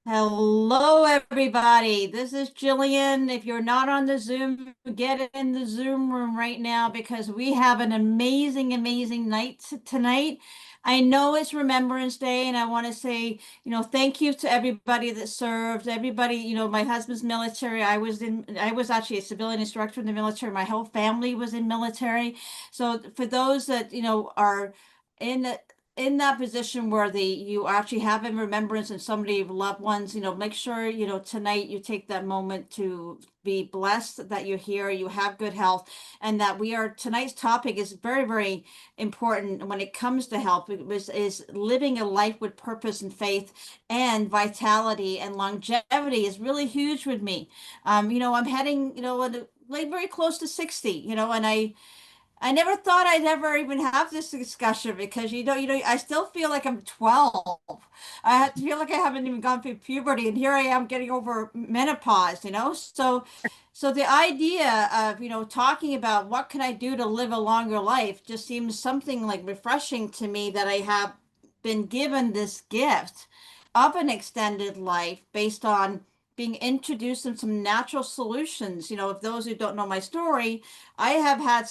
Hello, everybody. This is Jillian. If you're not on the Zoom, get in the Zoom room right now because we have an amazing, amazing night tonight. I know it's Remembrance Day, and I want to say, thank you to everybody that served. Everybody, my husband's military. I was actually a civilian instructor in the military. My whole family was in military. So for those that, are in in that position where you actually have in remembrance and somebody loved ones, make sure, tonight you take that moment to be blessed that you're here, you have good health, and that tonight's topic is very, very important when it comes to health. Is living a life with purpose and faith and vitality and longevity is really huge with me. I'm heading, like very close to 60, and I never thought I'd ever even have this discussion because I still feel like I'm 12. I feel like I haven't even gone through puberty, and here I am getting over menopause. So the idea of, talking about what can I do to live a longer life just seems something like refreshing to me that I have been given this gift of an extended life based on being introduced in some natural solutions. If those who don't know my story, I have had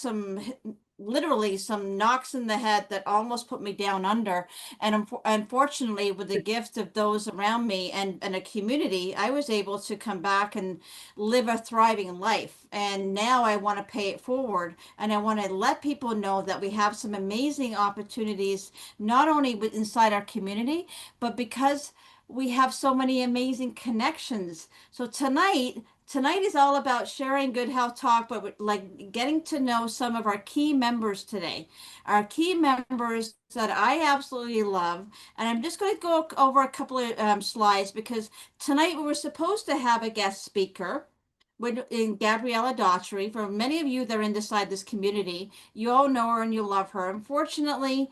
literally some knocks in the head that almost put me down under. And unfortunately, with the gift of those around me and a community, I was able to come back and live a thriving life. And now I want to pay it forward. And I want to let people know that we have some amazing opportunities, not only inside our community, but because we have so many amazing connections. So tonight is all about sharing good health talk, but like getting to know some of our key members today. Our key members that I absolutely love. And I'm just going to go over a couple of slides because tonight we were supposed to have a guest speaker in Gabriella Daughtry. For many of you that are inside this community, you all know her and you love her. Unfortunately,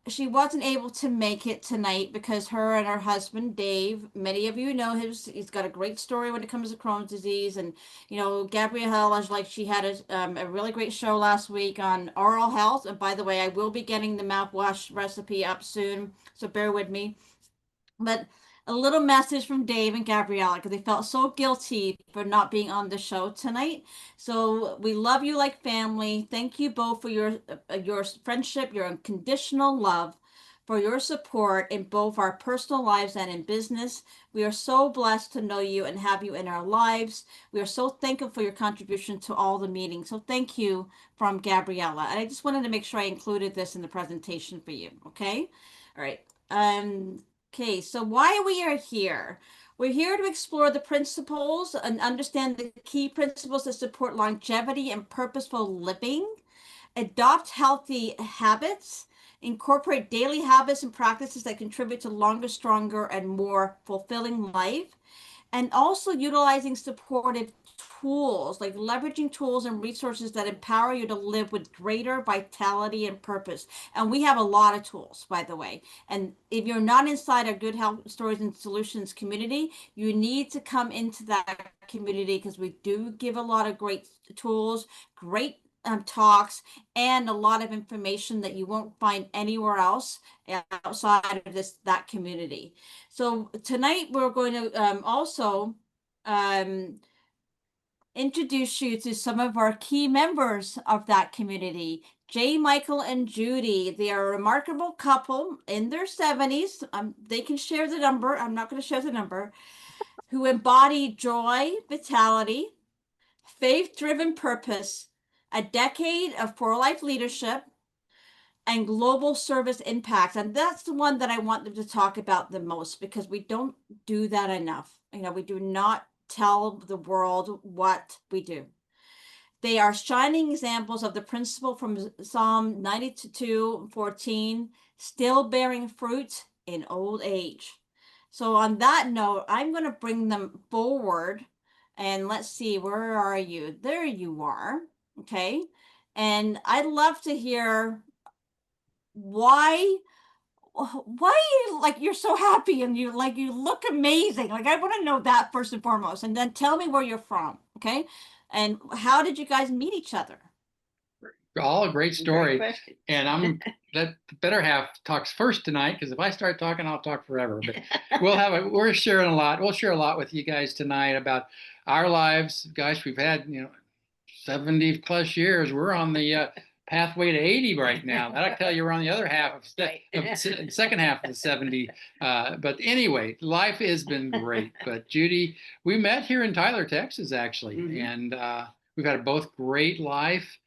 she wasn't able to make it tonight because her and her husband Dave, many of you know him, he's got a great story when it comes to Crohn's disease. And Gabrielle is like, she had a really great show last week on oral health. And by the way, I will be getting the mouthwash recipe up soon, so bear with me. But a little message from Dave and Gabriella because they felt so guilty for not being on the show tonight. So we love you like family. Thank you both for your friendship, your unconditional love, for your support in both our personal lives and in business. We are so blessed to know you and have you in our lives. We are so thankful for your contribution to all the meetings. So thank you from Gabriella. And I just wanted to make sure I included this in the presentation for you. Okay. All right. Okay, so why we are here? We're here to explore the principles and understand the key principles that support longevity and purposeful living, adopt healthy habits, incorporate daily habits and practices that contribute to longer, stronger, and more fulfilling life, and also utilizing supportive tools, like leveraging tools and resources that empower you to live with greater vitality and purpose. And we have a lot of tools, by the way. And if you're not inside our Good Health Stories and Solutions community, you need to come into that community because we do give a lot of great tools, great talks, and a lot of information that you won't find anywhere else outside of that community. So tonight we're going to also um, introduce you to some of our key members of that community. Jay, Michael, and Judy. They are a remarkable couple in their 70s. They can share the number. I'm not going to share the number. Who embody joy, vitality, faith-driven purpose, a decade of pro-life leadership, and global service impact. And that's the one that I want them to talk about the most because we don't do that enough. We do not tell the world what we do. They are shining examples of the principle from Psalm 92:14, still bearing fruit in old age. So on that note, I'm going to bring them forward and let's see, where are you? There you are. Okay. And I'd love to hear why like you're so happy and you look amazing. Like I want to know that first and foremost, and then tell me where you're from. Okay. And how did you guys meet each other? All a great story. question. And I'm that the better half talks first tonight, because if I start talking, I'll talk forever. But we're sharing a lot. We'll share a lot with you guys tonight about our lives. Gosh, we've had 70 plus years. We're on the pathway to 80 right now. That'll tell you we're on the other half of second half of the 70. But anyway, life has been great. But Judy, we met here in Tyler, Texas, actually, and we've had both great life.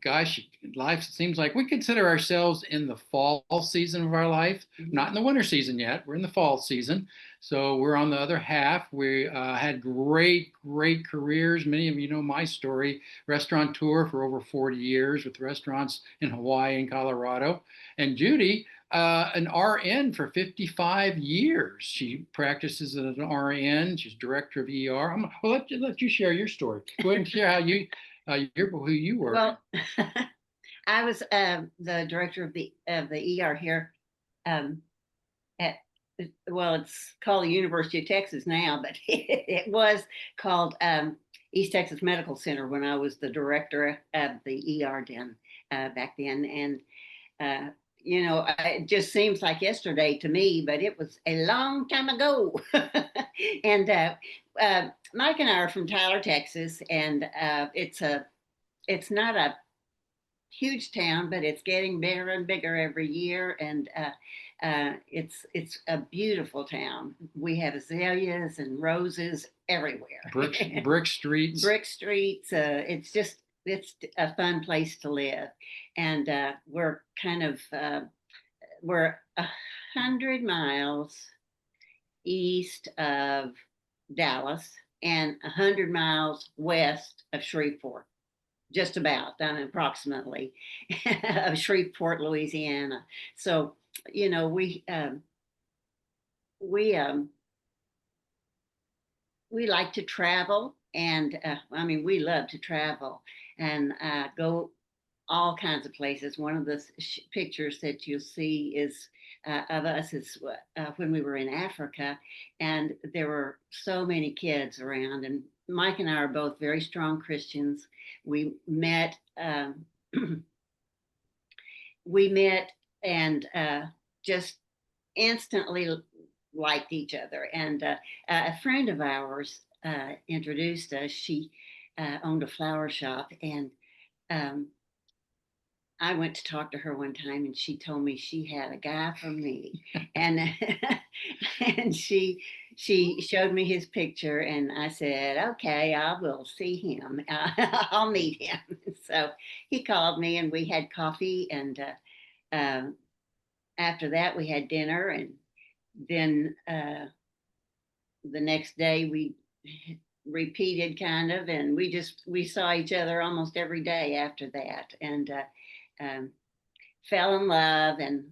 Gosh, life seems like we consider ourselves in the fall season of our life, not in the winter season yet. We're in the fall season. So we're on the other half. We had great, great careers. Many of you know my story, restaurateur for over 40 years with restaurants in Hawaii and Colorado. And Judy, an RN for 55 years. She practices as an RN. She's director of ER. Well, let you share your story. Go ahead and share how who you were. Well, I was the director of the ER here at it's called the University of Texas now, but it was called East Texas Medical Center when I was the director of the ER back then. And it just seems like yesterday to me, but it was a long time ago. And Mike and I are from Tyler, Texas, and it's not a huge town, but it's getting bigger and bigger every year, and it's a beautiful town. We have azaleas and roses everywhere. Brick streets. Brick streets. It's a fun place to live, and we're kind of we're 100 miles east of Dallas and 100 miles west of Shreveport, just about, approximately, of Shreveport, Louisiana. So, we like to travel, and we love to travel and go all kinds of places. One of the pictures that you'll see is of us is when we were in Africa, and there were so many kids around, and Mike and I are both very strong Christians. We met, and just instantly liked each other. And a friend of ours introduced us. She owned a flower shop, and I went to talk to her one time, and she told me she had a guy for me, and and she showed me his picture, and I said, "Okay, I will see him. I'll meet him." So he called me, and we had coffee, and after that we had dinner, and then the next day we repeated kind of, and we saw each other almost every day after that, and fell in love, and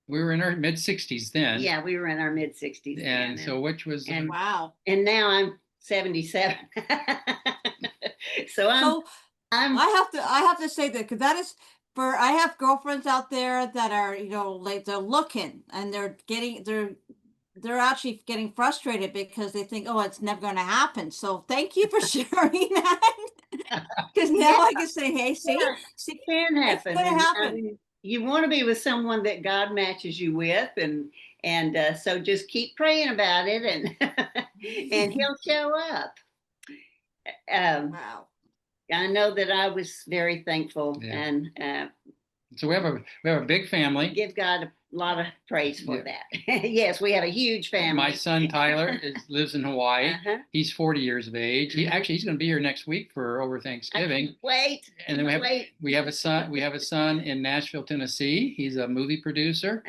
we were in our mid 60s then. Yeah, we were in our mid 60s. And then, so which was wow. And now I'm 77. So I have to say that, because that is, for I have girlfriends out there that are, like, they're looking, and they're actually getting frustrated because they think, oh, it's never going to happen. So thank you for sharing that. Because now I can say, hey, see, it can happen. It's going to happen. You want to be with someone that God matches you with, and so just keep praying about it, and He'll show up. Wow. I know that I was very thankful, and so we have a big family. Give God a lot of praise for that. Yes, we have a huge family. My son Tyler lives in Hawaii. He's 40 years of age. He's going to be here next week for over Thanksgiving. Wait. And then we have a son in Nashville, Tennessee. He's a movie producer.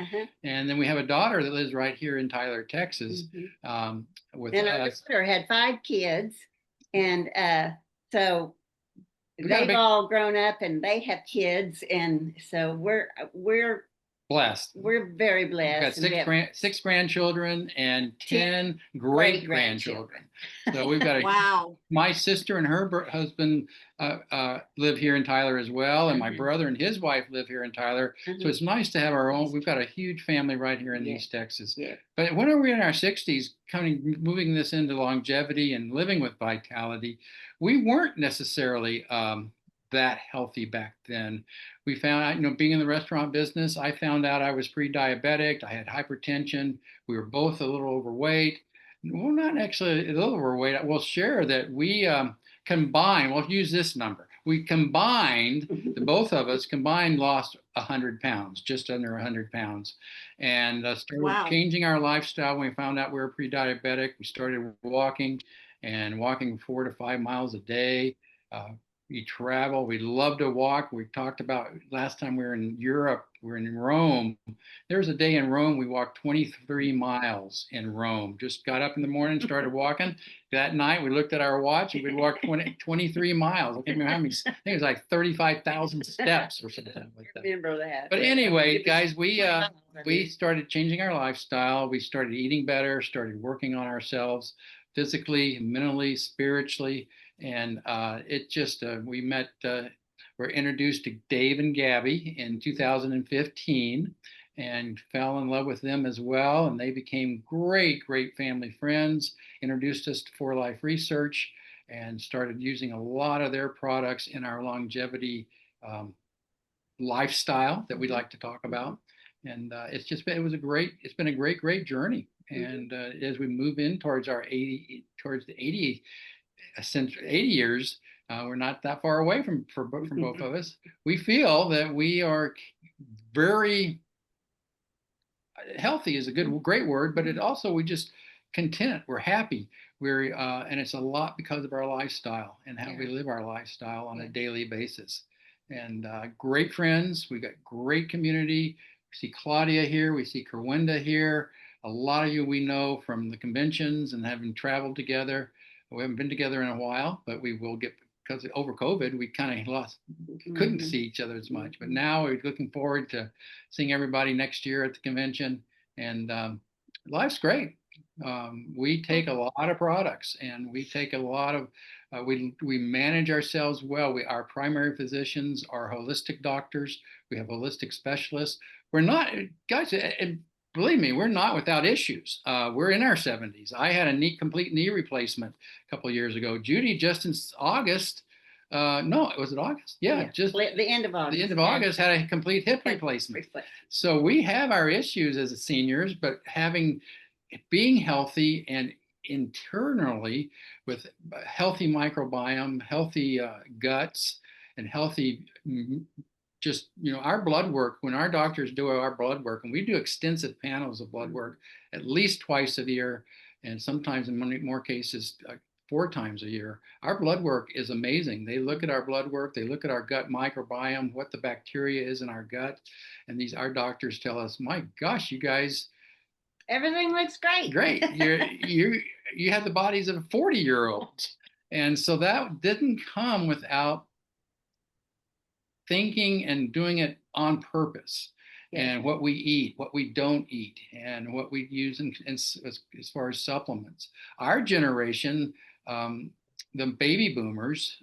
And then we have a daughter that lives right here in Tyler, Texas. With and our daughter had 5 kids, and so they've all grown up, and they have kids, and so we're blessed. We're very blessed. We've got 6 grandchildren and 10 great grandchildren. So we've got wow. My sister and her husband live here in Tyler as well, and my brother and his wife live here in Tyler. So it's nice to have our own. We've got a huge family right here in East Texas. But when are we in our 60s, moving this into longevity and living with vitality? We weren't necessarily that healthy back then. We found out, you know, being in the restaurant business, I found out I was pre-diabetic. I had hypertension. We were both a little overweight. Well, not actually a little overweight. I will share that we combined, we'll use this number. We combined, the both of us combined lost 100 pounds, just under 100 pounds. And started Wow. changing our lifestyle when we found out we were pre-diabetic. We started walking 4 to 5 miles a day. We travel. We love to walk. We talked about last time we were in Europe, we were in Rome. There was a day in Rome, we walked 23 miles in Rome. Just got up in the morning, started walking. That night, we looked at our watch and we'd walk 23 miles. I can't remember how many, I think it was like 35,000 steps or something like that. Remember that. But anyway, guys, we started changing our lifestyle. We started eating better, started working on ourselves physically, mentally, spiritually. And it just, we met, were introduced to Dave and Gabby in 2015 and fell in love with them as well. And they became great, great family friends, introduced us to For Life Research, and started using a lot of their products in our longevity lifestyle that we like to talk about. And it's been a great journey. And as we move in towards the 80 years, we're not that far away from both of us. We feel that we are very healthy is a great word, but it also, we just content, we're happy. And it's a lot because of our lifestyle and how we live our lifestyle on a daily basis. And great friends, we got great community. We see Claudia here, we see Kerwinda here. A lot of you we know from the conventions and having traveled together. We haven't been together in a while, but we will get, because over COVID, we kind of couldn't see each other as much. But now we're looking forward to seeing everybody next year at the convention. And life's great. We take a lot of products and we take a lot of, we manage ourselves well. Our primary physicians are holistic doctors. We have holistic specialists. We're not, guys, believe me, we're not without issues. We're in our 70s. I had a complete knee replacement a couple of years ago. Judy, just in August, no, was it August? Yeah, just the end of August. The end of August had a complete hip replacement. So we have our issues as seniors, but being healthy and internally with healthy microbiome, healthy guts, and healthy just, you know, our blood work, when our doctors do our blood work, and we do extensive panels of blood work at least twice a year, and sometimes in many more cases, 4 times a year, our blood work is amazing. They look at our blood work, they look at our gut microbiome, what the bacteria is in our gut. And our doctors tell us, my gosh, you guys, everything looks great. Great. You have the bodies of 40-year-olds. And so that didn't come without thinking and doing it on purpose. And what we eat, what we don't eat, and what we use as far as supplements. Our generation, the baby boomers,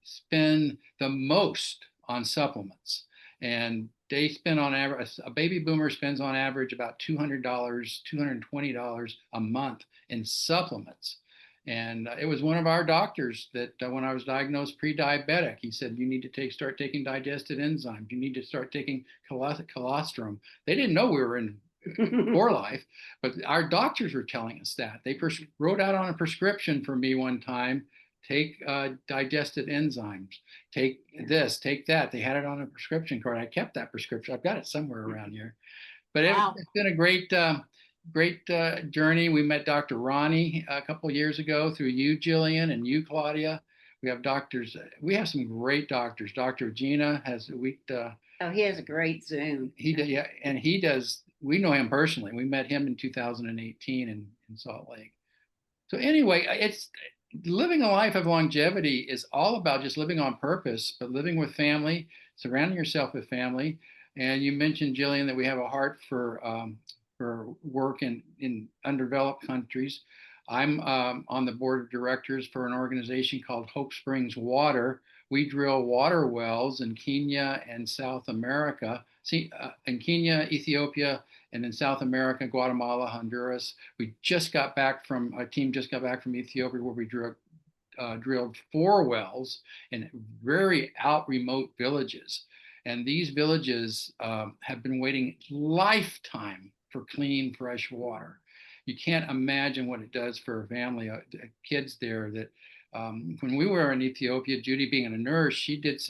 spend the most on supplements. And they spend on average, a baby boomer spends on average about $200, $220 a month in supplements. And it was one of our doctors that when I was diagnosed pre-diabetic, he said, you need to start taking digested enzymes. You need to start taking colostrum. They didn't know we were in For Life, but our doctors were telling us that. They wrote out on a prescription for me one time, take digested enzymes, take this, take that. They had it on a prescription card. I kept that prescription. I've got it somewhere around here. But it's been a great journey. We met Dr. Ronnie a couple of years ago through you, Jillian, and you, Claudia. We have doctors. We have some great doctors. Dr. Gina he has a great Zoom. He does. We know him personally. We met him in 2018 in Salt Lake. So anyway, it's living a life of longevity is all about just living on purpose, but living with family, surrounding yourself with family. And you mentioned, Jillian, that we have a heart for work in undeveloped countries. I'm on the board of directors for an organization called Hope Springs Water. We drill water wells in Kenya and South America. In Kenya, Ethiopia, and in South America, Guatemala, Honduras. A team just got back from Ethiopia where we drew drilled 4 wells in very remote villages. And these villages have been waiting lifetime for clean, fresh water. You can't imagine what it does for a family, kids there. That when we were in Ethiopia, Judy being a nurse, she did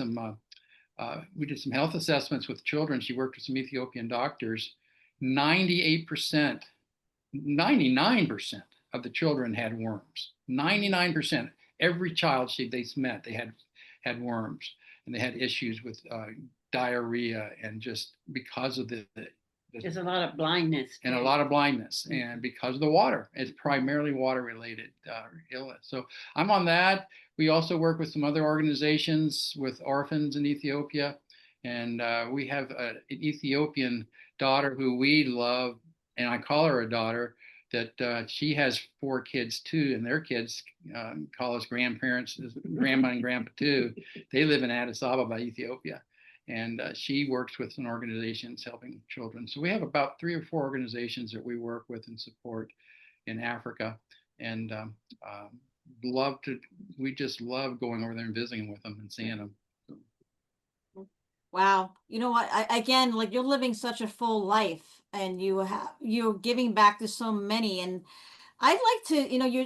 we did some health assessments with children. She worked with some Ethiopian doctors. 98%, 99% of the children had worms. 99%. Every child they met, they had worms, and they had issues with diarrhea, and just because of there's a lot of blindness and a lot of blindness, and because of the water. It's primarily water related illness. So I'm on that. We also work with some other organizations with orphans in Ethiopia, and we have an Ethiopian daughter who we love, and I call her a daughter. That she has 4 kids too, and their kids call us grandparents, grandma and grandpa too. They live in Addis Ababa, Ethiopia, and she works with some organizations helping children. So we have about 3 or 4 organizations that we work with and support in Africa, and we just love going over there and visiting with them and seeing them. Wow. You know what? Again, like, you're living such a full life, and you're giving back to so many. And I'd like to,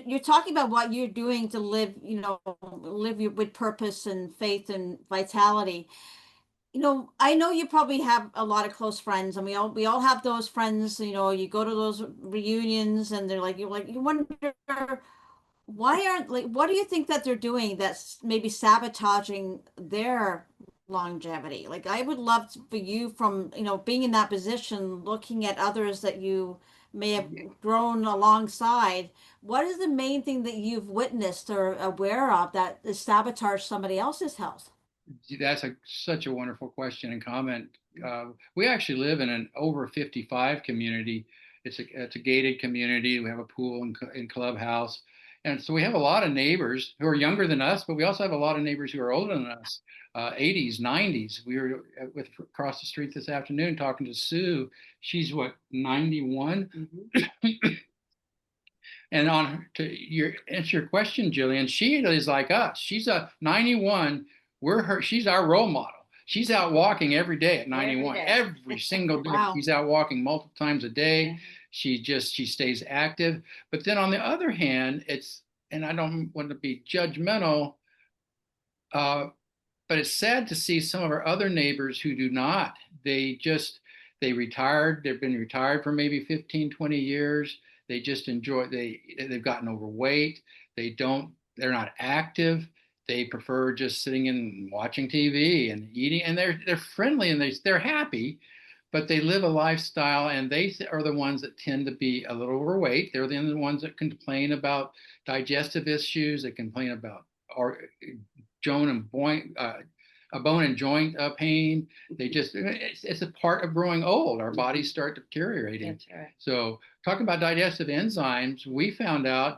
you're talking about what you're doing to live, with purpose and faith and vitality. I know you probably have a lot of close friends, and we all have those friends. You go to those reunions, and you wonder, what do you think that they're doing that's maybe sabotaging their longevity? Like, I would love for you, from, being in that position, looking at others that you may have grown alongside, what is the main thing that you've witnessed or aware of that has sabotaged somebody else's health? That's such a wonderful question and comment. We actually live in an over 55 community. It's a gated community. We have a pool and clubhouse. And so we have a lot of neighbors who are younger than us, but we also have a lot of neighbors who are older than us, 80s, 90s. We were across the street this afternoon talking to Sue. She's 91? Mm-hmm. And to answer your question, Jillian, she is like us. She's a 91. She's our role model. She's out walking every day at 91. Every single day. Wow. She's out walking multiple times a day. Mm-hmm. She stays active. But then on the other hand, and I don't want to be judgmental, but it's sad to see some of our other neighbors who do not. They retired. They've been retired for maybe 15, 20 years. They just enjoy, they've gotten overweight. They're not active. They prefer just sitting and watching TV and eating, and they're friendly and they're happy, but they live a lifestyle, and they are the ones that tend to be a little overweight. They're the ones that complain about digestive issues. They complain about a bone and joint pain. It's a part of growing old. Our bodies start deteriorating. That's right. So talking about digestive enzymes,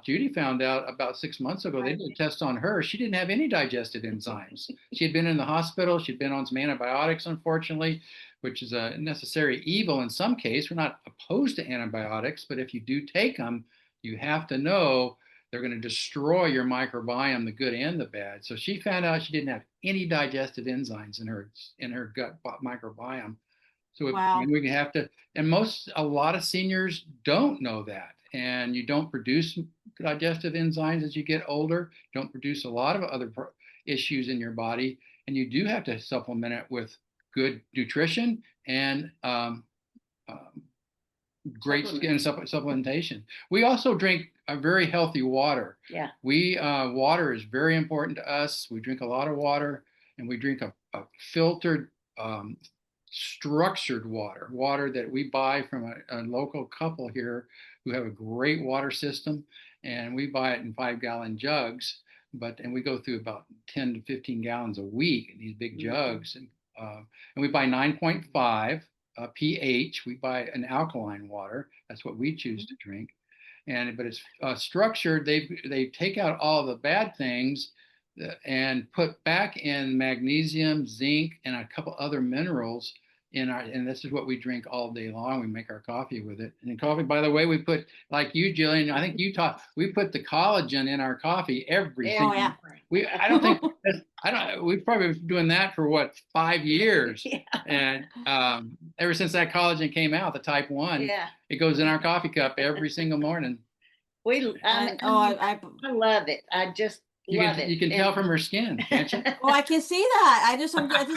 Judy found out about 6 months ago, they did a test on her. She didn't have any digestive enzymes. She had been in the hospital. She'd been on some antibiotics, unfortunately, which is a necessary evil in some case. We're not opposed to antibiotics, but if you do take them, you have to know they're going to destroy your microbiome, the good and the bad. So she found out she didn't have any digestive enzymes in her gut microbiome. So wow. We have to, and a lot of seniors don't know that. And you don't produce digestive enzymes as you get older, don't produce a lot of other issues in your body. And you do have to supplement it with good nutrition and great skin supplementation. We also drink a very healthy water. Yeah. Water is very important to us. We drink a lot of water, and we drink a filtered, structured water that we buy from a local couple here who have a great water system, and we buy it in 5-gallon jugs. And we go through about 10 to 15 gallons a week in these big jugs, and we buy 9.5 pH. We buy an alkaline water. That's what we choose to drink. But it's structured. They take out all the bad things and put back in magnesium, zinc, and a couple other minerals and this is what we drink all day long. We make our coffee with it. And in coffee, by the way, we put, like you, Jillian, I think you taught, we put the collagen in our coffee every Yeah. single. Oh, yeah. I don't think we've probably been doing that for what, 5 years. Yeah. And ever since that collagen came out, the type 1, Yeah. it goes in our coffee cup every single morning. And, I love it. I just love it. You can tell from her skin, can't you? oh, I can see that. I just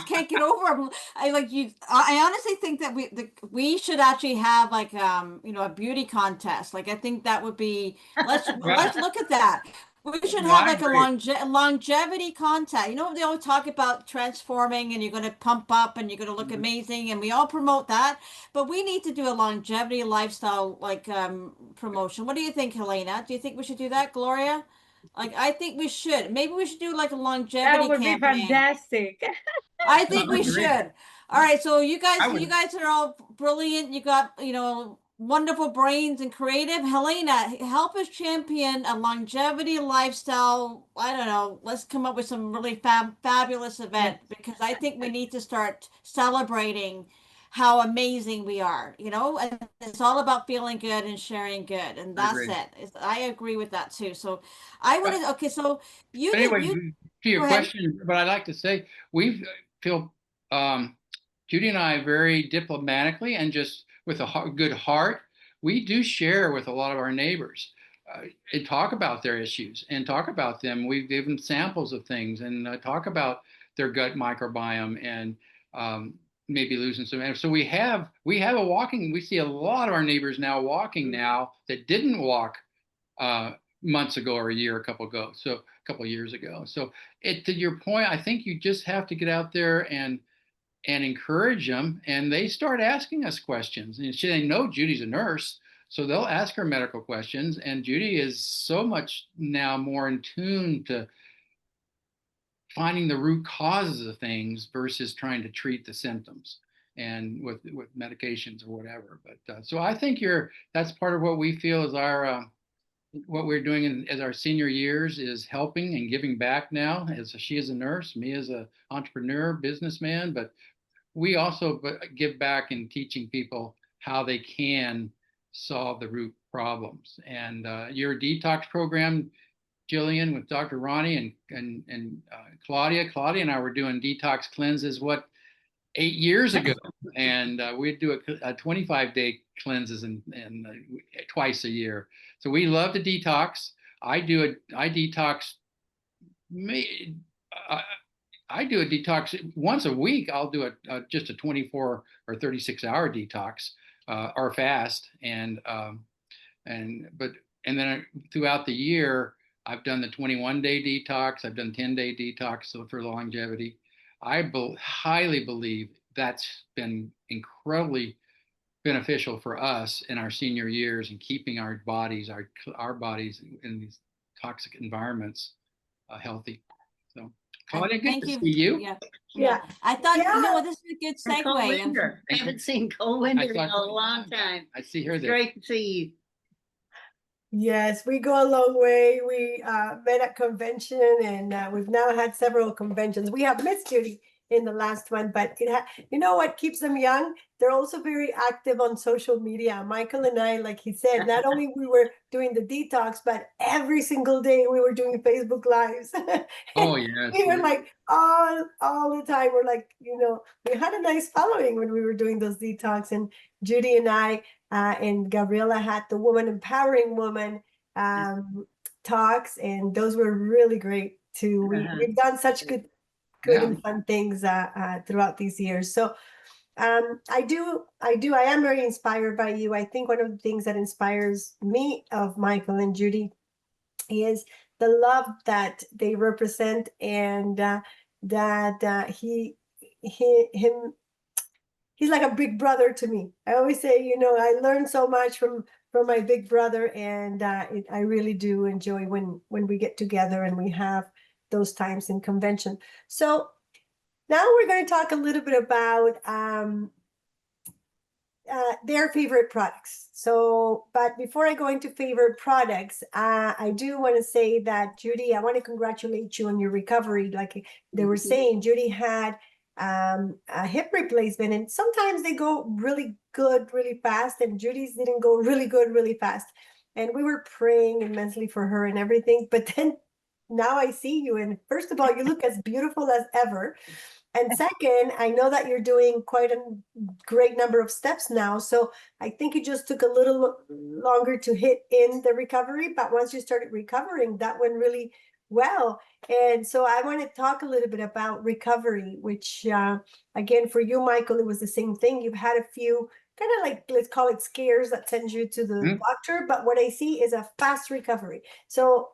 can't get over. I like you. I honestly think that we should actually have like a beauty contest. Like I think that would be let's look at that. We should No, have I like a agree. longevity contest. You know, they always talk about transforming and you're going to pump up and you're going to look amazing, and we all promote that. But we need to do a longevity lifestyle like promotion. What do you think, Helena? Do you think we should do that, Gloria? Like, I think we should. Maybe we should do like a That longevity would be campaign. fantastic. I No, think I we agree. should. All right, so you I you would. guys are all brilliant. You got, wonderful brains and creative. Helena, help us champion a longevity lifestyle. I don't know. Let's come up with some really fabulous event, because I think we need to start celebrating how amazing we are, and it's all about feeling good and sharing good, and I that's agree. it. I agree with that too. So I want But, to, okay, so but anyway, you to your go ahead. question, but I'd like to say we feel Judy and I very diplomatically and just with a good heart, we do share with a lot of our neighbors and talk about their issues and talk about them. We give them samples of things and talk about their gut microbiome and maybe losing some. And so we have a walking. We see a lot of our neighbors now walking now that didn't walk months ago or a couple of years ago. So to your point, I think you just have to get out there and encourage them, and they start asking us questions. And they know Judy's a nurse, so they'll ask her medical questions. And Judy is so much now more in tune to finding the root causes of things versus trying to treat the symptoms and with medications or whatever. But so I think that's part of what we feel is our what we're doing as our senior years is helping and giving back now. As she is a nurse, me as an entrepreneur, businessman, but we also give back in teaching people how they can solve the root problems. And your detox program, Jillian, with Dr. Ronnie and Claudia and I were doing detox cleanses 8 years ago, and we'd do a 25-day cleanses and twice a year. So we love to detox. I detox. I do a detox once a week. I'll do just a 24 or 36-hour detox or fast, and then throughout the year, I've done the 21-day detox. I've done 10-day detox for longevity. I highly believe that's been incredibly beneficial for us in our senior years and keeping our bodies in these toxic environments healthy. So, Claudia, good Thank to see you. you. Yeah. Yeah. I thought, Yeah. this is a good And Cole segue. Winder. Haven't seen Cole Winder in a saw- long time. I see her It's there. great to see you. Yes, we go a long way. We met at convention, and we've now had several conventions. We have missed Judy in the last one, but you know what keeps them young? They're also very active on social media. Michael and I, like he said, not only we were doing the detox, but every single day we were doing Facebook Lives. Oh, yes. We were like all the time. We're like, we had a nice following when we were doing those detox, and Judy and I and Gabriella had the Woman Empowering Woman talks, and those were really great too. We've done such good and fun things throughout these years. So I am very inspired by you. I think one of the things that inspires me of Michael and Judy is the love that they represent, and that he's like a big brother to me. I always say, I learned so much from my big brother, and I really do enjoy when we get together and we have those times in convention. So now we're going to talk a little bit about their favorite products. So, but before I go into favorite products, I do want to say that, Judy, I want to congratulate you on your recovery. Like they were saying, Judy had a hip replacement, and sometimes they go really good, really fast, and Judy's didn't go really good, really fast. And we were praying immensely for her and everything. But then now I see you, and first of all, you look as beautiful as ever. And second, I know that you're doing quite a great number of steps now. So I think it just took a little longer to hit in the recovery. But once you started recovering, that went really well. And so I want to talk a little bit about recovery, which, again, for you, Michael, it was the same thing. You've had a few kind of like, let's call it scares that sends you to the doctor. But what I see is a fast recovery. So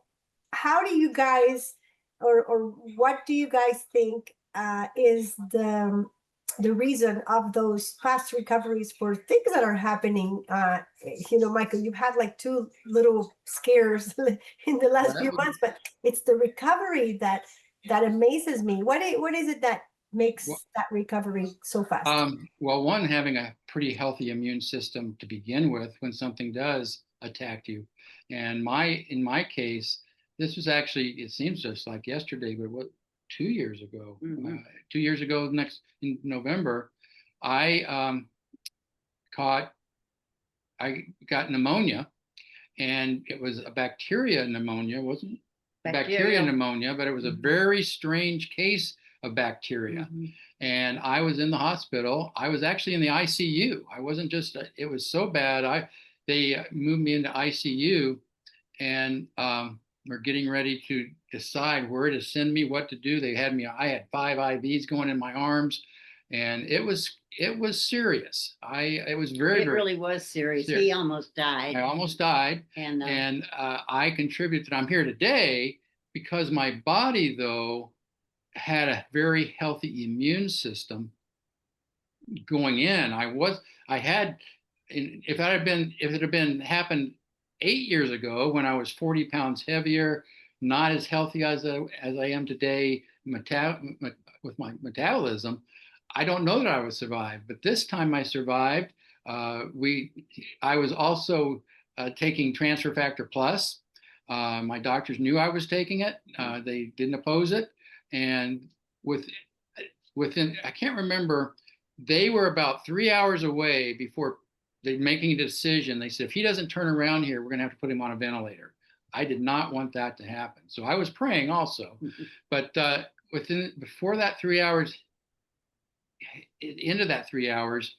how do you guys, or what do you guys think is the reason of those fast recoveries for things that are happening? Michael, you've had like two little scares in the last few months, but it's the recovery that amazes me. What is it that makes that recovery so fast? Well, one, having a pretty healthy immune system to begin with when something does attack you. And in my case, this was actually, it seems just like yesterday, but what, 2 years ago, 2 years ago, in November, I got pneumonia, and it was a bacteria pneumonia. It wasn't bacteria pneumonia, but it was a very strange case of bacteria. And I was in the hospital. I was actually in the ICU. I wasn't just, it was so bad. They moved me into ICU, and we're getting ready to decide where to send me, what to do. I had 5 IVs going in my arms, and it was serious. It was very, really was serious. He almost died. I almost died. And I contributed that I'm here today because my body, though, had a very healthy immune system going in. If it had been happened 8 years ago when I was 40 pounds heavier, not as healthy as I am today, with my metabolism, I don't know that I would survive. But this time I survived. I was also taking Transfer Factor Plus. My doctors knew I was taking it. They didn't oppose it. And within, I can't remember, they were about 3 hours away before they're making a decision. They said, if he doesn't turn around here, we're going to have to put him on a ventilator. I did not want that to happen. So I was praying also. But before that 3 hours, into that 3 hours,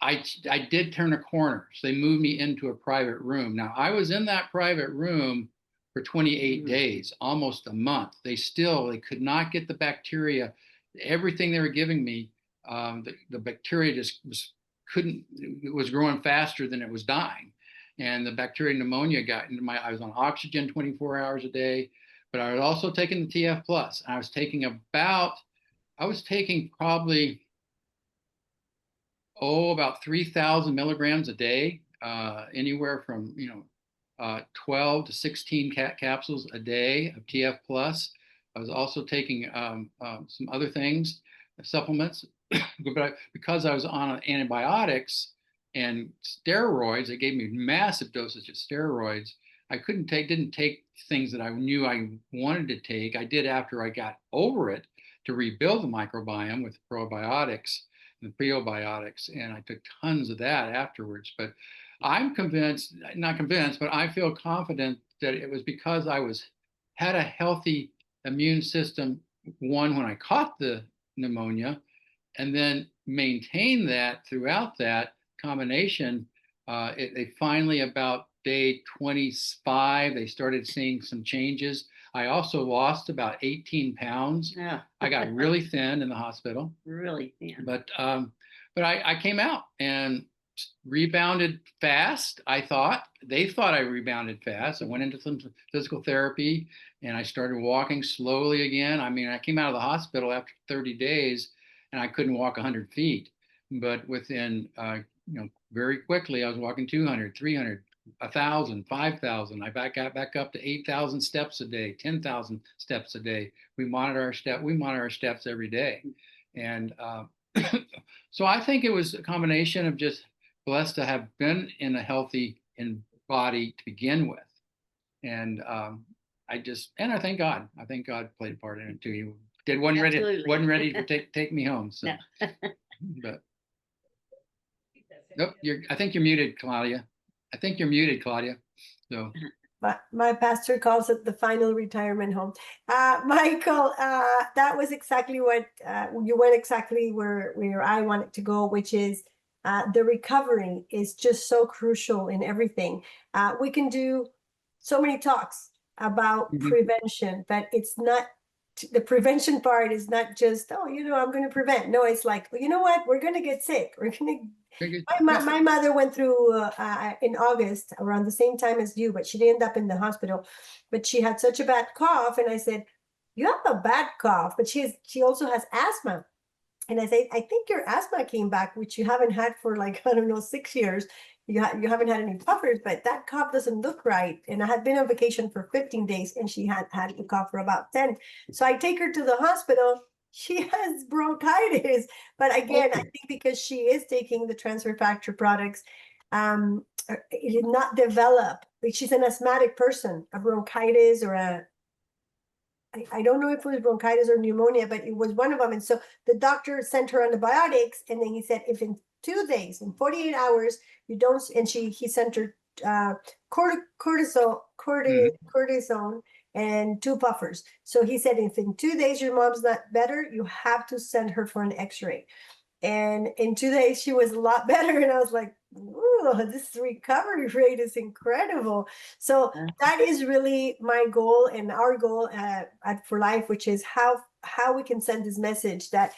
I did turn a corner. So they moved me into a private room. Now, I was in that private room for 28 days, almost a month. They could not get the bacteria. Everything they were giving me, the bacteria just was growing faster than it was dying. And the bacteria pneumonia got into I was on oxygen 24 hours a day, but I was also taking the TF plus. I was taking probably, about 3,000 milligrams a day, anywhere from, 12 to 16 capsules a day of TF plus. I was also taking some other things, supplements, but because I was on antibiotics and steroids, they gave me massive doses of steroids. I didn't take things that I knew I wanted to take. I did after I got over it to rebuild the microbiome with probiotics and prebiotics, and I took tons of that afterwards. But I'm not convinced, but I feel confident that it was because I had a healthy immune system, one, when I caught the pneumonia, and then maintained that throughout that combination. They finally, about day 25, they started seeing some changes. I also lost about 18 pounds. Yeah. I got really thin in the hospital. Really thin. But I came out and rebounded fast. They thought I rebounded fast. I went into some physical therapy, and I started walking slowly again. I mean, I came out of the hospital after 30 days, and I couldn't walk 100 feet. But within, very quickly, I was walking 200, 300, 1,000, 5,000. I got back up to 8,000 steps a day, 10,000 steps a day. We monitor our steps every day. And so I think it was a combination of just blessed to have been in a healthy body to begin with. And I thank God. I think God played a part in it too. Absolutely. wasn't ready to take me home. So, No. but nope, I think you're muted, Claudia. I think you're muted, Claudia. So My pastor calls it the final retirement home. Michael, that was exactly what you went exactly where I wanted to go, which is the recovery is just so crucial in everything. We can do so many talks about prevention, but it's not the prevention part is not just, oh, I'm going to prevent. No, it's like, well, you know what? We're going to get sick. We're going to my mother went through in August around the same time as you, but she didn't end up in the hospital. But she had such a bad cough, and I said, "You have a bad cough," but she also has asthma. And I say, "I think your asthma came back, which you haven't had for like I don't know 6 years. You haven't had any puffers, but that cough doesn't look right." And I had been on vacation for 15 days, and she had the cough for about 10. So I take her to the hospital. She has bronchitis, but again, I think because she is taking the transfer factor products, it did not develop. Like she's an asthmatic person, a bronchitis or I don't know if it was bronchitis or pneumonia, but it was one of them. And so the doctor sent her antibiotics, and then he said, if in 2 days, in 48 hours, you don't, and he sent her cortisone and 2 puffers. So he said, if in 2 days your mom's not better, you have to send her for an x-ray. And in 2 days, she was a lot better. And I was like, ooh, this recovery rate is incredible. So that is really my goal and our goal for life, which is how we can send this message that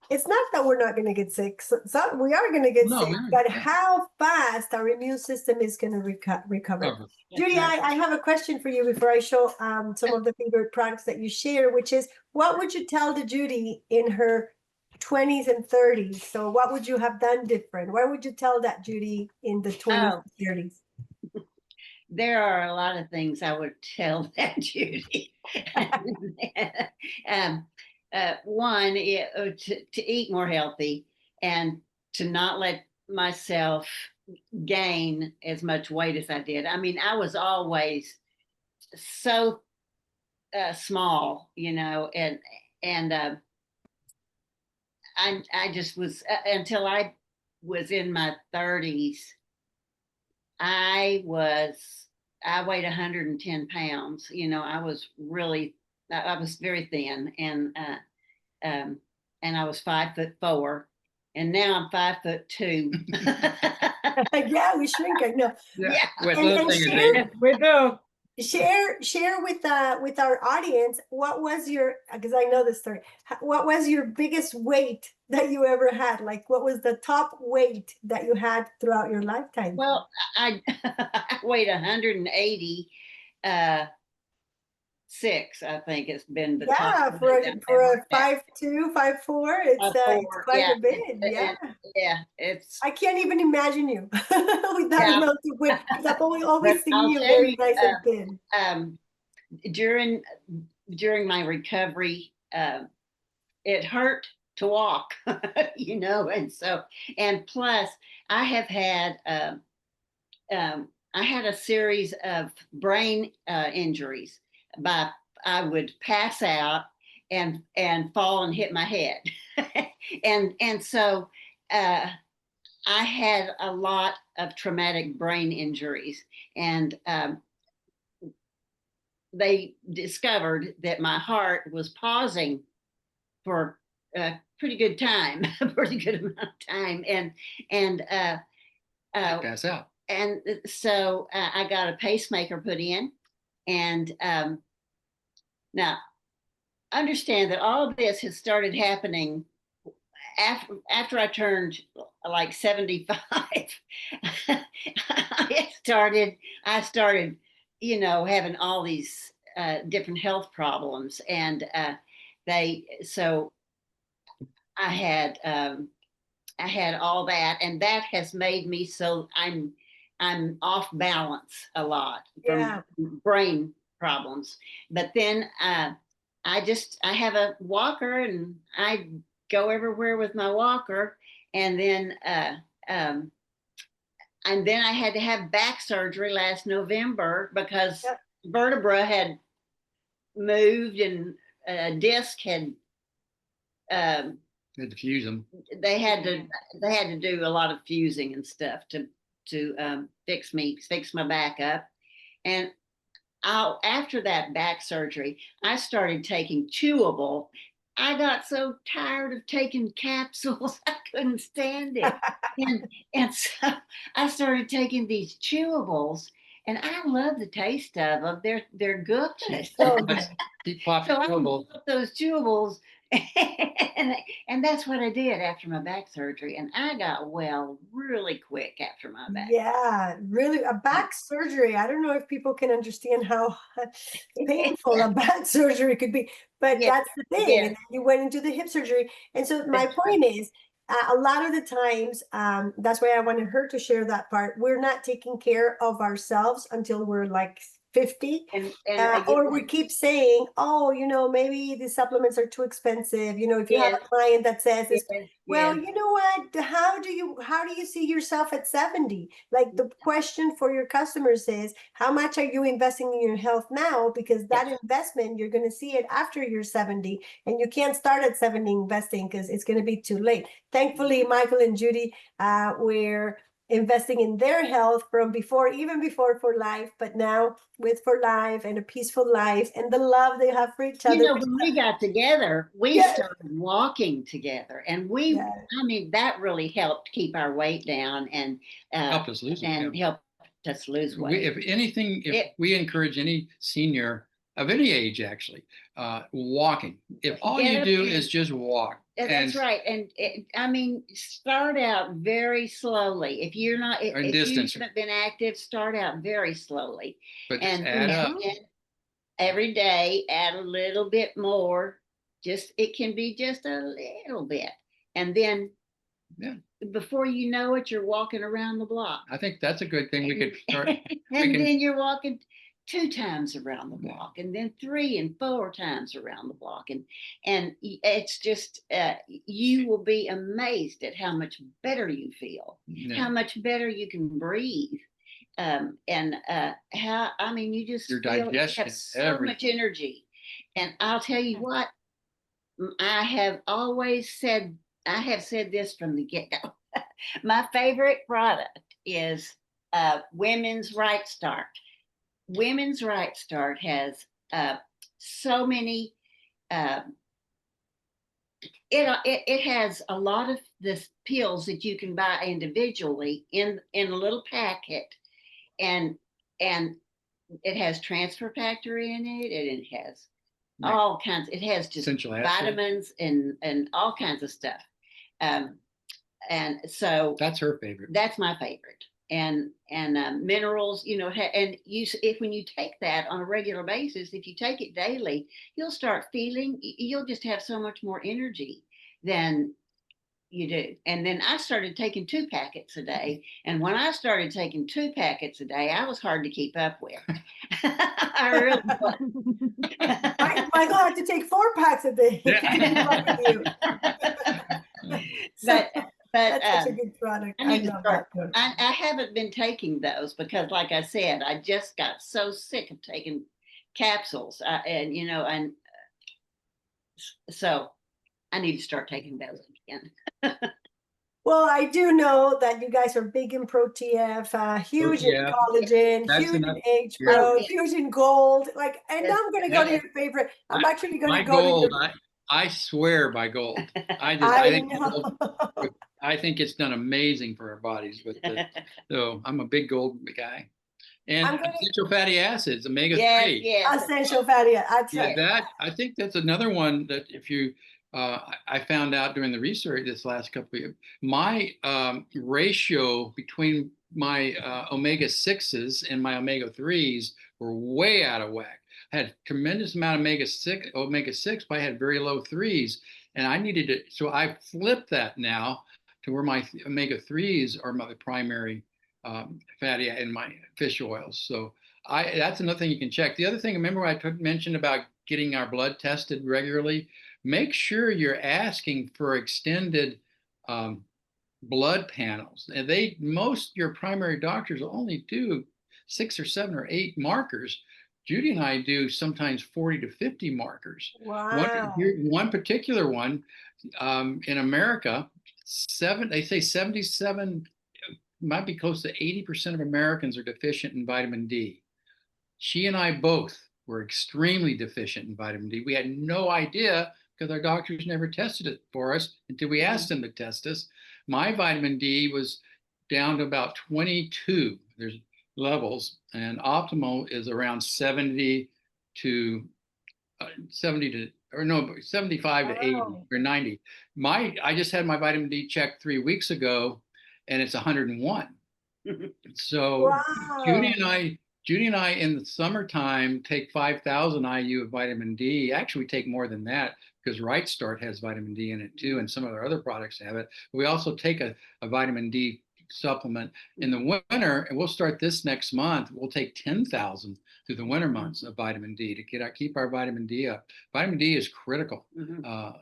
it's not that we're not going to get sick. So we are going to get sick, but how fast our immune system is going to recover. Judy, I have a question for you before I show some of the favorite products that you share, which is, what would you tell the Judy in her 20s and 30s? So what would you have done different? What would you tell that Judy in the 20s and 30s? There are a lot of things I would tell that Judy. One, to eat more healthy and to not let myself gain as much weight as I did. I mean, I was always so small, and I just was until I was in my 30s. I weighed 110 pounds. I was very thin, and I was 5'4", and now I'm 5'2". Yeah, we shrink. I know. yeah. Share with our audience, what was your, because I know this story, what was your biggest weight that you ever had? Like, what was the top weight that you had throughout your lifetime? Well, I weighed 180. 6, I think it's been the top. For a 5'2", 5'4", it's quite a bit. It's. I can't even imagine you with that amount of weight, because I've always seen you very nice and thin. During my recovery, it hurt to walk, and plus I have had I had a series of brain injuries. I would pass out and fall and hit my head, and so I had a lot of traumatic brain injuries, and they discovered that my heart was pausing for a pretty good time, a pretty good amount of time, and pass out. And so I got a pacemaker put in, and now understand that all of this has started happening after I turned like 75. I started, having all these different health problems, and so I had all that, and that has made me so I'm off balance a lot from brain problems. But then I have a walker, and I go everywhere with my walker, and then I had to have back surgery last November because vertebra had moved, and disc had Had to fuse them. they had to do a lot of fusing and stuff to fix my back up. And after that back surgery, I started taking chewable. I got so tired of taking capsules, I couldn't stand it. and so I started taking these chewables, and I love the taste of them. They're good. So good. Deep pop So I chewable. bought those chewables, and that's what I did after my back surgery. And I got well really quick after my back. Yeah, really, a back surgery. I don't know if people can understand how painful a back surgery could be, but Yeah, that's the thing. yeah. And then you went into the hip surgery. And so my That's right. point is, a lot of the times, that's why I wanted her to share that part. We're not taking care of ourselves until we're like 50. And Or we keep saying, oh, maybe the supplements are too expensive. If you have a Yes. client that says this, yes, well, yes. you know what? How do you see yourself at 70? Like, the question for your customers is, how much are you investing in your health now? Because that investment, you're going to see it after you're 70, and you can't start at 70 investing because it's going to be too late. Thankfully, Michael and Judy, we're investing in their health from before, even before For Life, but now with For Life and a peaceful life and the love they have for each other. When we got together, we Yes. started walking together, and Yes. I mean, that really helped keep our weight down and Help us lose it. Yeah. helped us lose weight. If anything, we encourage any senior of any age, actually, walking. If all Get you up do and- is just walk. That's right. And I mean, start out very slowly. If you're not, if you haven't been active, start out very slowly. But just add up. And every day, add a little bit more. It can be just a little bit. And then before you know it, you're walking around the block. I think that's a good thing we could start. Then you're walking 2 times around the block, and then 3 and 4 times around the block, and it's just you will be amazed at how much better you feel, how much better you can breathe, and how, I mean, you just your feel digestion, you have so much energy. And I'll tell you what, I have said this from the get-go. My favorite product is Women's Right Start. Women's Right Start has so many. It has a lot of the pills that you can buy individually in a little packet, and it has transfer factor in it, and it has all kinds. It has just vitamins and all kinds of stuff. And so that's her favorite. That's my favorite. And minerals, and when you take that on a regular basis, if you take it daily, you'll just have so much more energy than you do. And then I started taking 2 packets a day. And when I started taking 2 packets a day, I was hard to keep up with. I really was. Michael had to take 4 packs a day. But that's such a good product. I love that product. I haven't been taking those because, like I said, I just got so sick of taking capsules, and so I need to start taking those again. Well, I do know that you guys are big in ProTF, huge in collagen, huge in H-Pro, huge in gold. Like, and now I'm going to go to your favorite. I'm actually going to go to your... I swear by gold. I think it's done amazing for our bodies. So I'm a big gold guy. And essential fatty acids, omega-3. Yes. Essential fatty acids. I think that's another one that if you, I found out during the research this last couple of years, my ratio between my omega-6s and my omega-3s were way out of whack. I had a tremendous amount of omega-6, but I had very low 3s. And I needed it. So I flipped that now to where my omega-3s are my primary fatty and my fish oils. So that's another thing you can check. The other thing, remember I mentioned about getting our blood tested regularly? Make sure you're asking for extended blood panels. And your primary doctors will only do 6 or 7 or 8 markers. Judy and I do sometimes 40 to 50 markers. Wow. One particular one in America, they say 77, might be close to 80% of Americans are deficient in vitamin D. She and I both were extremely deficient in vitamin D. We had no idea because our doctors never tested it for us until we asked them to test us. My vitamin D was down to about 22. There's levels, and optimal is around 70 to 75 to 80 Wow. or 90. I just had my vitamin D checked 3 weeks ago, and it's 101. So Judy Wow. and I in the summertime take 5,000 IU of vitamin D. Actually, we take more than that because Right Start has vitamin D in it too, and some of our other products have it. We also take a vitamin D supplement in the winter, and we'll start this next month. We'll take 10,000 through the winter months of vitamin D to keep our vitamin D up. Vitamin D is critical in our.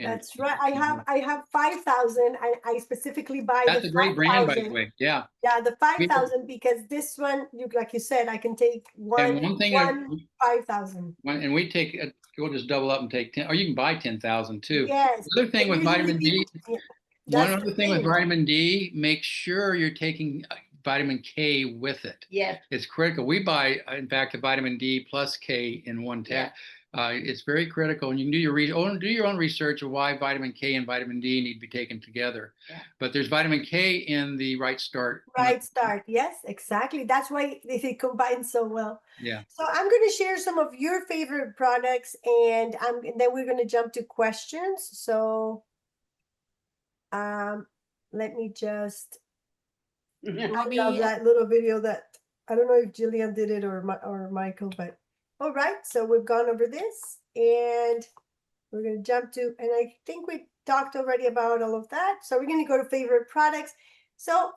That's right. I have 5,000. I specifically buy That's the a great brand, by the 5,000. way. Yeah. Yeah, the 5,000 because this one, like you said, I can take And one one thing, 5,000. and we take, we'll just double up and take 10, or you can buy 10,000 too. Yes. The other thing And with usually vitamin D, yeah, one that's other the thing with thing. vitamin D, make sure you're taking vitamin K with it. Yes. It's critical. We buy, in fact, a vitamin D plus K in one tab. It's very critical, and you can do your own research of why vitamin K and vitamin D need to be taken together. Yeah. But there's vitamin K in the Right Start. Right Start. Yes, exactly. That's why they combine so well. Yeah. So I'm going to share some of your favorite products, and then we're going to jump to questions. So let me just. I love that little video that I don't know if Jillian did it or Michael, but all right. So we've gone over this, and we're going to jump to, and I think we talked already about all of that. So we're going to go to favorite products. So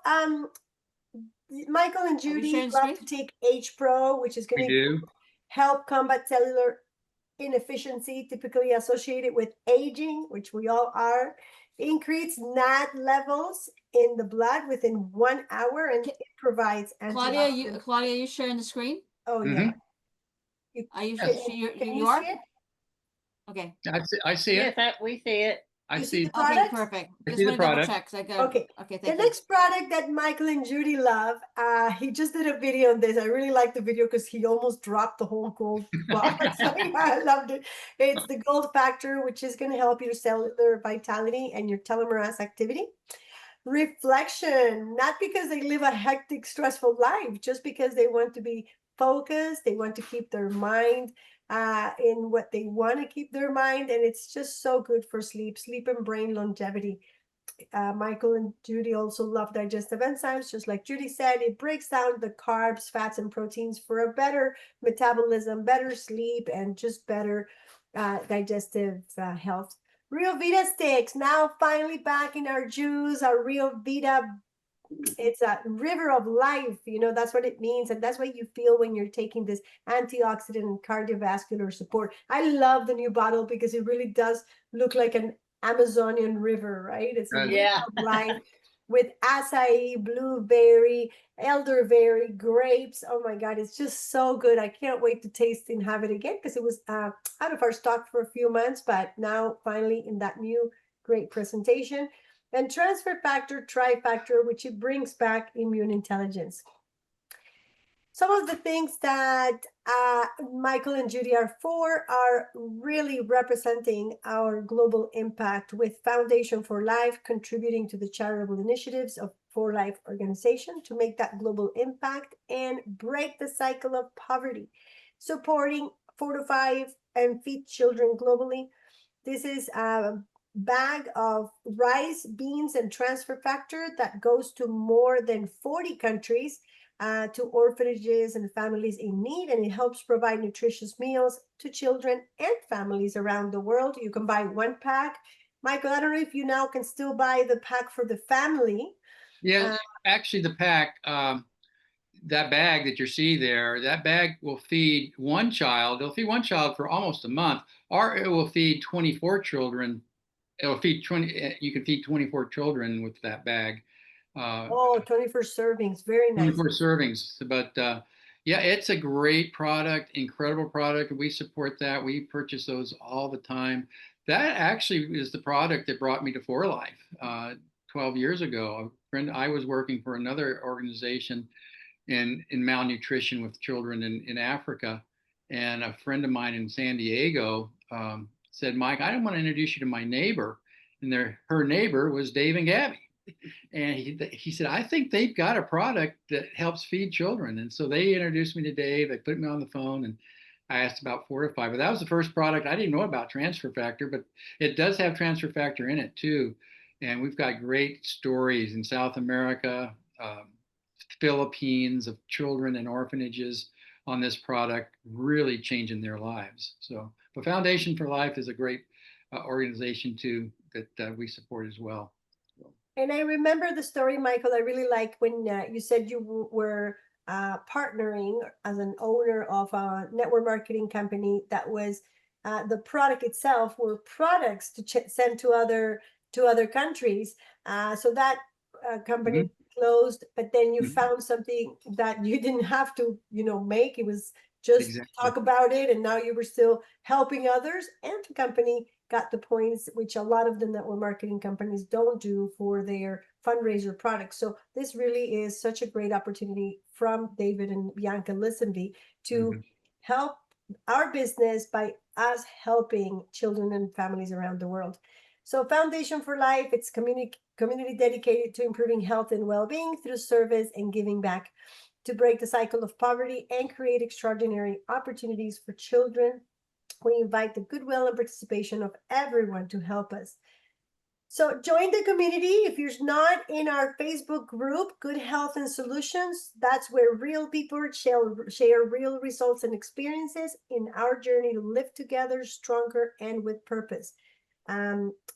Michael and Judy love to take H Pro, which is going to help combat cellular inefficiency, typically associated with aging, which we all are. Increase NAD levels in the blood within 1 hour, and it provides antioxidants. Claudia, you sharing the screen? Oh yeah. Are you? Can you are? see it? Okay. I see it. Yes, we see it. I see the product. Okay, perfect. Just want to double check. Okay. Okay. The next product that Michael and Judy love, he just did a video on this. I really like the video because he almost dropped the whole gold box. I loved it. It's the gold factor, which is going to help your cellular vitality and your telomerase activity. Reflection, not because they live a hectic, stressful life, just because they want to be focused. They want to keep their mind in what they want to keep their mind, and it's just so good for sleep and brain longevity. Michael and Judy also love digestive enzymes, just like Judy said. It breaks down the carbs, fats, and proteins for a better metabolism, better sleep, and just better digestive health. Rio Vita sticks, now finally back in our juice, our Rio Vita. It's a river of life, that's what it means, and that's what you feel when you're taking this antioxidant and cardiovascular support. I love the new bottle because it really does look like an Amazonian river, right? It's a river of life with acai, blueberry, elderberry, grapes. Oh my God, it's just so good. I can't wait to taste and have it again because it was out of our stock for a few months, but now finally in that new great presentation. And transfer factor, trifactor, which it brings back immune intelligence. Some of the things that Michael and Judy are for are really representing our global impact with Foundation for Life, contributing to the charitable initiatives of For Life organization to make that global impact and break the cycle of poverty, supporting 4 to 5 and feed children globally. This is bag of rice, beans, and transfer factor that goes to more than 40 countries to orphanages and families in need, and it helps provide nutritious meals to children and families around the world. You can buy 1 pack. Michael, I don't know if you now can still buy the pack for the family. Yeah, actually the pack, that bag that you see there, that bag will feed one child. It'll feed one child for almost a month, or it will feed 24 children. It'll feed 20, you can feed 24 children with that bag. 24 servings, very nice. 24 servings, but Yeah, it's a great product, incredible product. We support that. We purchase those all the time. That actually is the product that brought me to For Life 12 years ago. I was working for another organization in malnutrition with children in Africa. And a friend of mine in San Diego said, Mike, I don't want to introduce you to my neighbor. And her neighbor was Dave and Gabby. And he said, I think they've got a product that helps feed children. And so they introduced me to Dave. They put me on the phone and I asked about Fortify. But that was the first product. I didn't know about transfer factor, but it does have transfer factor in it too. And we've got great stories in South America, Philippines, of children in orphanages on this product, really changing their lives. So the Foundation for Life is a great organization too that we support as well. And I remember the story, Michael. I really like when you said you were partnering as an owner of a network marketing company that was the product itself were products to send to other countries. So that company closed, but then you found something that you didn't have to, make. It was just talk about it, and now you were still helping others, and the company got the points, which a lot of the network marketing companies don't do for their fundraiser products. So this really is such a great opportunity from David and Bianca Lisenby to help our business by us helping children and families around the world. So Foundation for Life, it's community dedicated to improving health and well-being through service and giving back to break the cycle of poverty and create extraordinary opportunities for children. We invite the goodwill and participation of everyone to help us. So join the community. If you're not in our Facebook group, Good Health and Solutions, that's where real people share real results and experiences in our journey to live together stronger and with purpose.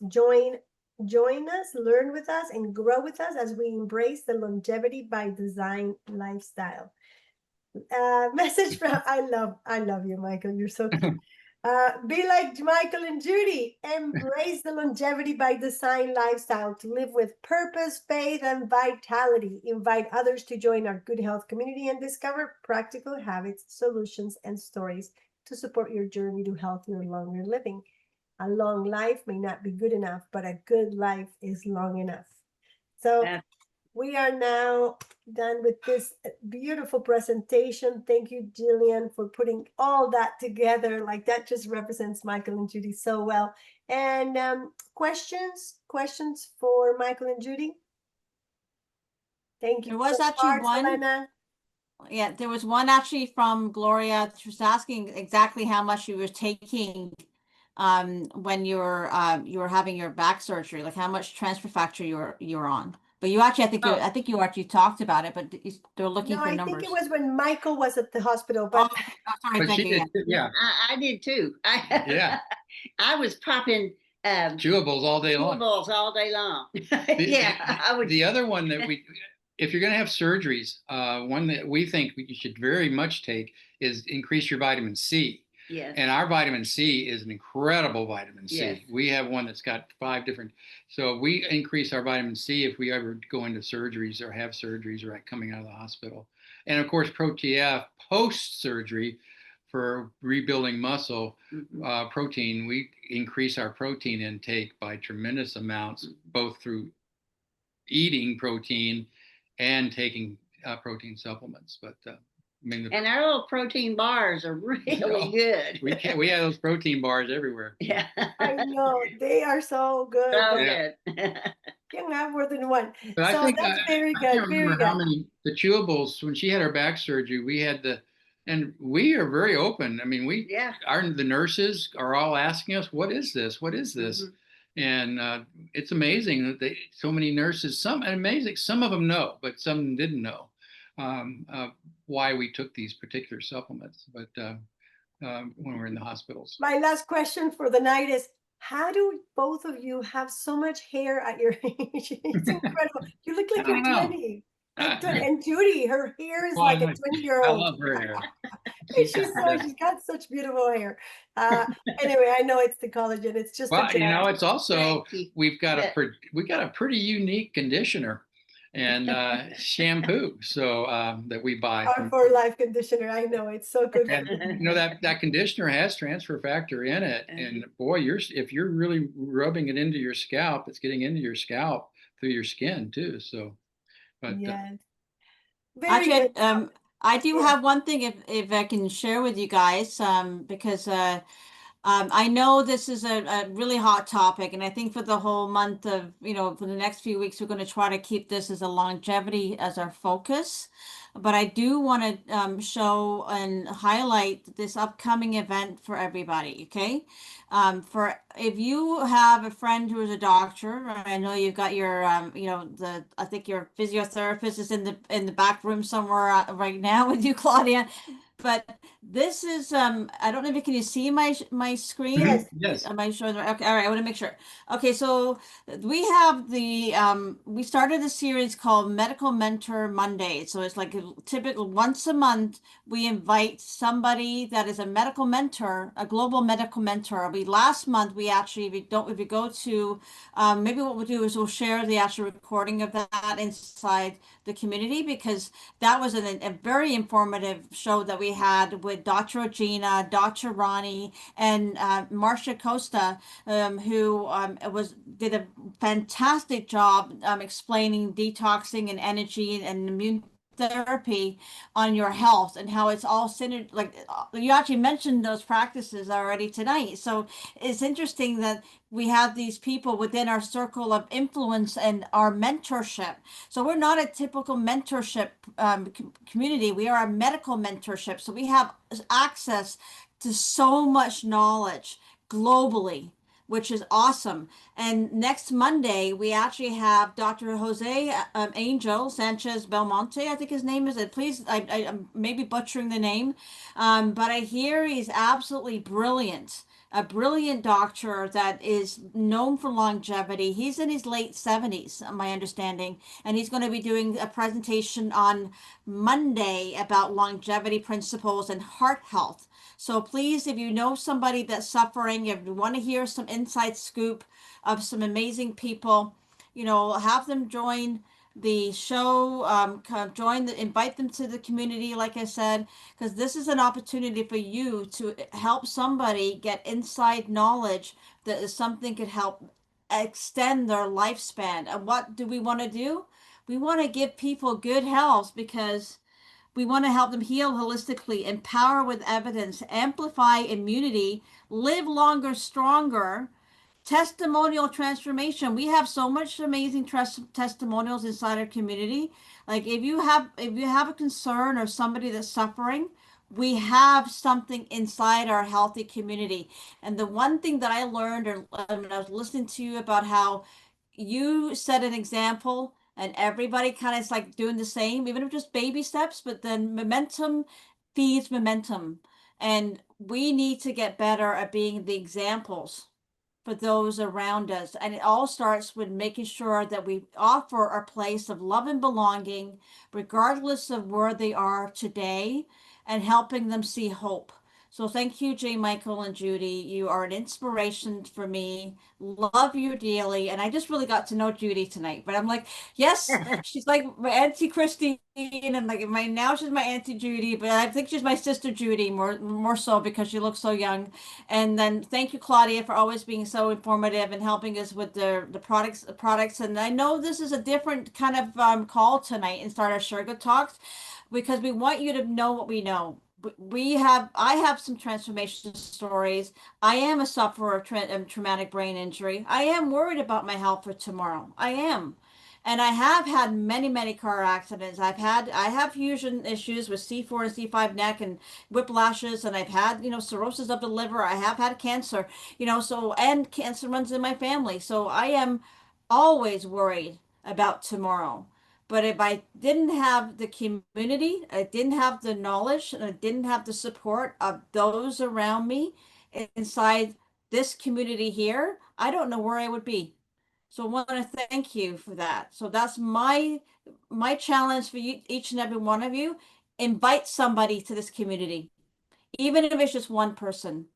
Join us, learn with us, and grow with us as we embrace the longevity by design lifestyle. Message from I love you, Michael. You're so cute. Be like Michael and Judy. Embrace the longevity by design lifestyle to live with purpose, faith, and vitality. Invite others to join our Good Health community and discover practical habits, solutions, and stories to support your journey to healthier, longer living. A long life may not be good enough, but a good life is long enough. So we are now done with this beautiful presentation. Thank you, Jillian, for putting all that together. Like that just represents Michael and Judy so well. And questions for Michael and Judy? Thank you. There was actually one. Elena. Yeah, there was one actually from Gloria. She was asking exactly how much you were taking when you were having your back surgery, like how much transfer factor you're on. But you actually, I think you actually talked about it, but they're looking for numbers. I think it was when Michael was at the hospital. But sorry, but she did, yeah, I did too. yeah. I was popping chewables all day long. Chewables all day long. I would. The other one that if you're going to have surgeries, one that we think you should very much take is increase your vitamin C. Yes. And our vitamin C is an incredible vitamin C. Yes. We have one that's got 5 different. So we increase our vitamin C if we ever go into surgeries or have surgeries or coming out of the hospital. And of course, ProTF post-surgery for rebuilding muscle protein, we increase our protein intake by tremendous amounts, both through eating protein and taking protein supplements. But and our little protein bars are really good. We have those protein bars everywhere. Yeah, I know they are so good. So good. You can have more than one. But so that's very good. I can't very remember good. how many the chewables when she had her back surgery. We had and we are very open. I mean, the nurses are all asking us, "What is this? What is this?" And it's amazing that so many nurses. Some of them know, but some didn't know why we took these particular supplements. But when we're in the hospitals. My last question for the night is, how do both of you have so much hair at your age? It's incredible. You look like you're 20. And Judy, her hair is like a 20-year-old. I love her hair. She's got such beautiful hair. Anyway, I know it's the collagen. It's just it's also we've got a pretty unique conditioner. and shampoo. So that we buy Our from. for life conditioner. I know it's so good. And you know that conditioner has transfer factor in it, and boy, if you're really rubbing it into your scalp, it's getting into your scalp through your skin too. So, but Yes. Very Actually, good. I do Yeah. have one thing if I can share with you guys, because I know this is a really hot topic, and I think for the whole month of, for the next few weeks, we're going to try to keep this as a longevity as our focus. But I do want to show and highlight this upcoming event for everybody, okay? For if you have a friend who is a doctor, I know you've got your, I think your physiotherapist is in the back room somewhere right now with you, Claudia. But this is I don't know if can you see my screen? Yes. yes, Am I showing the okay, all right, I want to make sure. Okay, so we have the we started a series called Medical Mentor Monday. So it's like a typical once a month we invite somebody that is a medical mentor, a global medical mentor. We last month we actually if you go to maybe what we'll do is we'll share the actual recording of that inside the community because that was a very informative show that we had with Dr. Regina, Dr. Ronnie, and Marcia Costa, who did a fantastic job explaining detoxing and energy and immune therapy on your health and how it's all centered. Like you actually mentioned those practices already tonight. So it's interesting that we have these people within our circle of influence and our mentorship. So we're not a typical mentorship community. We are a medical mentorship. So we have access to so much knowledge globally, which is awesome. And next Monday, we actually have Dr. Jose Angel Sanchez Belmonte, I think his name is. Please, I'm maybe butchering the name, but I hear he's absolutely brilliant. A brilliant doctor that is known for longevity. He's in his late 70s, my understanding, and he's going to be doing a presentation on Monday about longevity principles and heart health. So please, if you know somebody that's suffering, if you want to hear some inside scoop of some amazing people, have them join the show, kind of invite them to the community, like I said, because this is an opportunity for you to help somebody get inside knowledge that is something could help extend their lifespan. And what do we want to do? We want to give people good health because we want to help them heal holistically, empower with evidence, amplify immunity, live longer, stronger, testimonial transformation. We have so much amazing testimonials inside our community. Like if you have a concern or somebody that's suffering, we have something inside our healthy community. And the one thing that I learned when I was listening to you about how you set an example and everybody kind of is like doing the same, even if just baby steps, but then momentum feeds momentum. And we need to get better at being the examples for those around us. And it all starts with making sure that we offer a place of love and belonging, regardless of where they are today, and helping them see hope. So thank you, J. Michael and Judy. You are an inspiration for me. Love you dearly. And I just really got to know Judy tonight. But I'm like, yes, she's like my Auntie Christine, and like now she's my Auntie Judy, but I think she's my sister Judy more so because she looks so young. And then thank you, Claudia, for always being so informative and helping us with the products. And I know this is a different kind of call tonight and start our Sugar Talks because we want you to know what we know. I have some transformation stories. I am a sufferer of traumatic brain injury. I am worried about my health for tomorrow. I am. And I have had many, many car accidents. I have fusion issues with C4 and C5 neck and whiplashes, and I've had, cirrhosis of the liver. I have had cancer, and cancer runs in my family. So I am always worried about tomorrow. But if I didn't have the community, I didn't have the knowledge, and I didn't have the support of those around me inside this community here, I don't know where I would be. So I want to thank you for that. So that's my challenge for you, each and every one of you. Invite somebody to this community, even if it's just one person,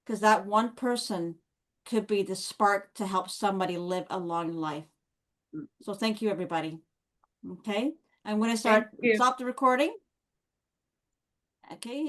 because that one person could be the spark to help somebody live a long life. So thank you, everybody. Okay, I'm going to Thank stop you. the recording. Okay.